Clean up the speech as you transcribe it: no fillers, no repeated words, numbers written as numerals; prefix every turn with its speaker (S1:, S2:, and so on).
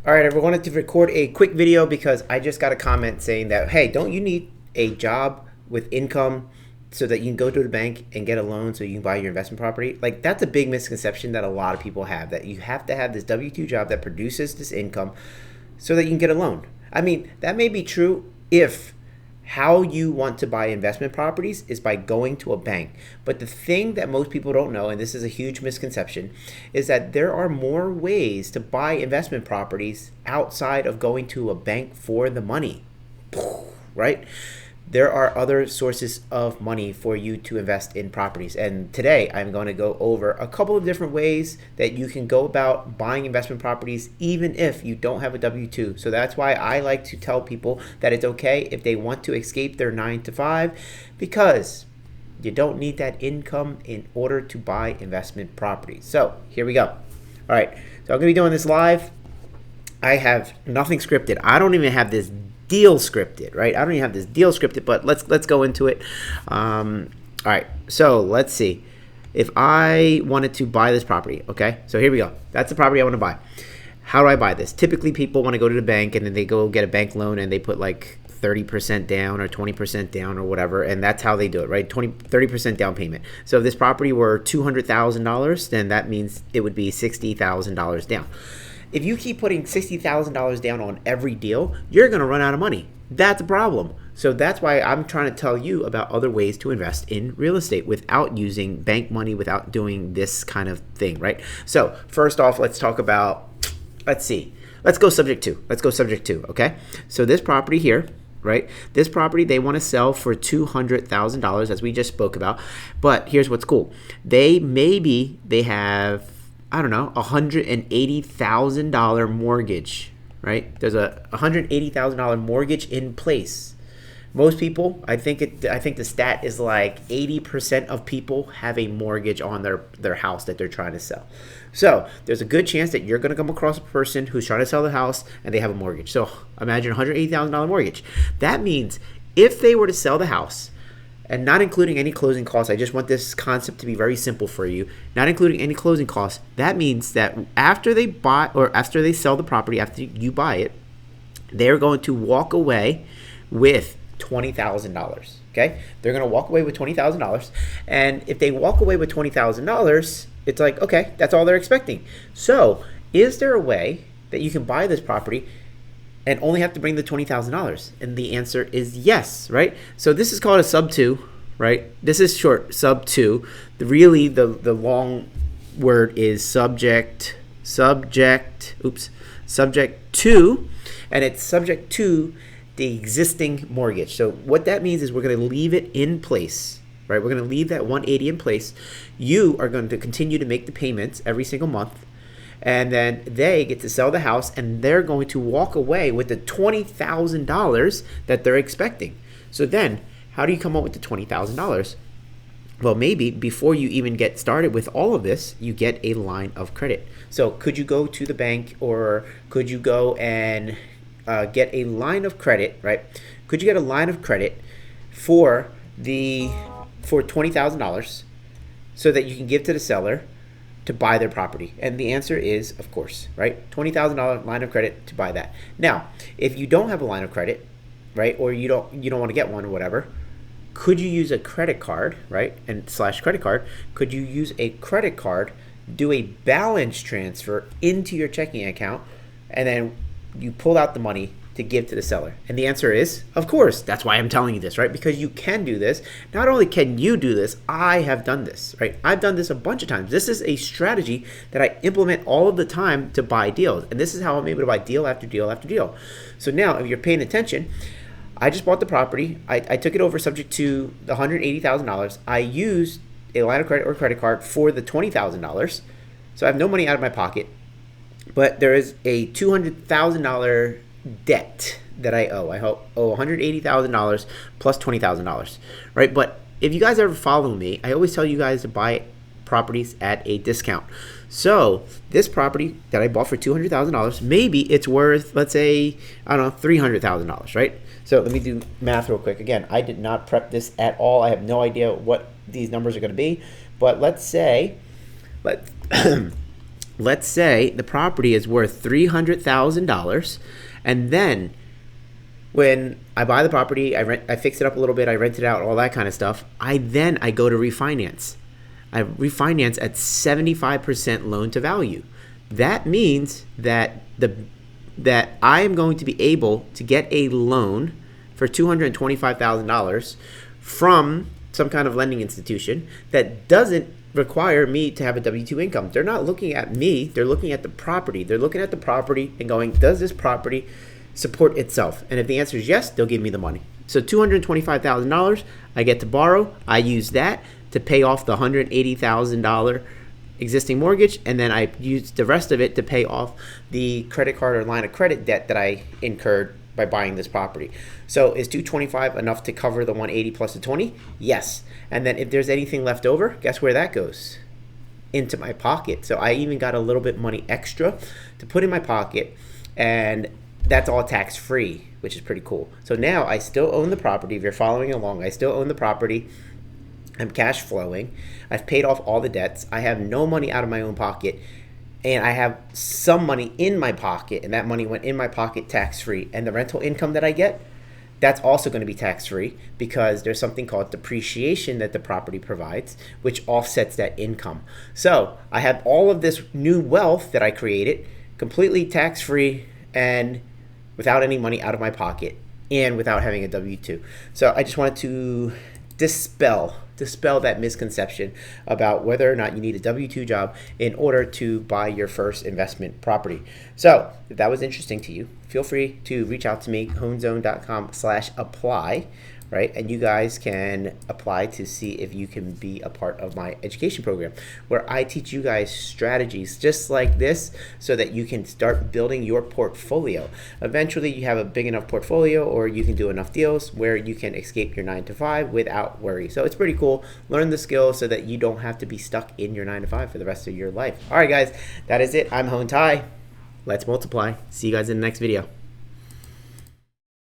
S1: All right, I wanted to record a quick video because I just got a comment saying that, hey, don't you need a job with income so that you can go to the bank and get a loan so you can buy your investment property? Like, that's a big misconception that a lot of people have, that you have to have this W-2 job that produces this income so that you can get a loan. I mean, that may be true if how you want to buy investment properties is by going to a bank. But the thing that most people don't know, and this is a huge misconception, is that there are more ways to buy investment properties outside of going to a bank for the money, right? There are other sources of money for you to invest in properties. And today I'm going to go over a couple of different ways that you can go about buying investment properties even if you don't have a W-2. So that's why I like to tell people that it's okay if they want to escape their 9 to 5, because you don't need that income in order to buy investment properties. So here we go. All right, so I'm going to be doing this live. I have nothing scripted. I don't even have this deal scripted, right? I don't even have this deal scripted, but let's go into it. All right, so let's see. If I wanted to buy this property, okay? So here we go. That's the property I want to buy. How do I buy this? Typically, people want to go to the bank and then they go get a bank loan and they put like 30% down or 20% down or whatever, and that's how they do it, right? 30% down payment. So if this property were $200,000, then that means it would be $60,000 down. If you keep putting $60,000 down on every deal, you're going to run out of money. That's a problem. So that's why I'm trying to tell you about other ways to invest in real estate without using bank money, without doing this kind of thing, right? So first off, let's talk about, let's go subject to, okay? So this property here, right? This property they want to sell for $200,000, as we just spoke about. But here's what's cool. They have, I don't know, $180,000 mortgage, right? There's a $180,000 mortgage in place. Most people, I think the stat is like 80% of people have a mortgage on their house that they're trying to sell. So there's a good chance that you're going to come across a person who's trying to sell the house and they have a mortgage. So imagine $180,000 mortgage. That means if they were to sell the house, and not including any closing costs, I just want this concept to be very simple for you, not including any closing costs, that means that after they sell the property, after you buy it, they're going to walk away with $20,000, okay? They're going to walk away with $20,000, and if they walk away with $20,000, it's like, okay, that's all they're expecting. So is there a way that you can buy this property and only have to bring the $20,000? And the answer is yes, right? So this is called a sub 2, right? This is short, sub 2. Really, the long word is subject to, and it's subject to the existing mortgage. So what that means is we're going to leave it in place, right? We're going to leave that 180 in place. You are going to continue to make the payments every single month. And then they get to sell the house and they're going to walk away with the $20,000 that they're expecting. So then how do you come up with the $20,000? Well, maybe before you even get started with all of this, you get a line of credit. So could you go to the bank, or could you go and get a line of credit, right? Could you get a line of credit for $20,000 so that you can give to the seller to buy their property? And the answer is, of course, right? $20,000 line of credit to buy that. Now, if you don't have a line of credit, right, or you don't want to get one or whatever, could you use a credit card, right? And / credit card, could you use a credit card, do a balance transfer into your checking account, and then you pull out the money to give to the seller? And the answer is, of course. That's why I'm telling you this, right? Because you can do this. Not only can you do this, I have done this, right? I've done this a bunch of times. This is a strategy that I implement all of the time to buy deals. And this is how I'm able to buy deal after deal after deal. So now, if you're paying attention, I just bought the property. I took it over subject to the $180,000. I used a line of credit or credit card for the $20,000. So I have no money out of my pocket. But there is a $200,000 debt that I owe. I owe $180,000 plus $20,000, right? But if you guys ever follow me, I always tell you guys to buy properties at a discount. So this property that I bought for $200,000, maybe it's worth, let's say, I don't know, $300,000, right? So let me do math real quick. Again, I did not prep this at all. I have no idea what these numbers are going to be, but let's let's say the property is worth $300,000, and then when I buy the property, I fix it up a little bit, I rent it out, all that kind of stuff. I go to refinance. I refinance at 75% loan to value. That means that I am going to be able to get a loan for $225,000 from some kind of lending institution that doesn't require me to have a W-2 income. They're not looking at me, they're looking at the property. They're looking at the property and going, does this property support itself? And if the answer is yes, they'll give me the money. So $225,000 I get to borrow. I use that to pay off the $180,000 existing mortgage, and then I use the rest of it to pay off the credit card or line of credit debt that I incurred by buying this property. So is 225 enough to cover the 180 plus the 20? Yes. And then if there's anything left over, guess where that goes? Into my pocket. So I even got a little bit money extra to put in my pocket, and that's all tax free, which is pretty cool. So now I still own the property. If you're following along, I still own the property. I'm cash flowing. I've paid off all the debts. I have no money out of my own pocket, and I have some money in my pocket, and that money went in my pocket tax-free. And the rental income that I get, that's also going to be tax-free because there's something called depreciation that the property provides, which offsets that income. So I have all of this new wealth that I created completely tax-free and without any money out of my pocket and without having a W-2. So I just wanted to dispel that misconception about whether or not you need a W-2 job in order to buy your first investment property. So if that was interesting to you, feel free to reach out to me, honezone.com/apply, right? And you guys can apply to see if you can be a part of my education program, where I teach you guys strategies just like this so that you can start building your portfolio. Eventually you have a big enough portfolio, or you can do enough deals where you can escape your 9-to-5 without worry. So it's pretty cool. Learn the skills so that you don't have to be stuck in your 9-to-5 for the rest of your life. All right, guys, that is it. I'm Hone Tai. Let's multiply. See you guys in the next video.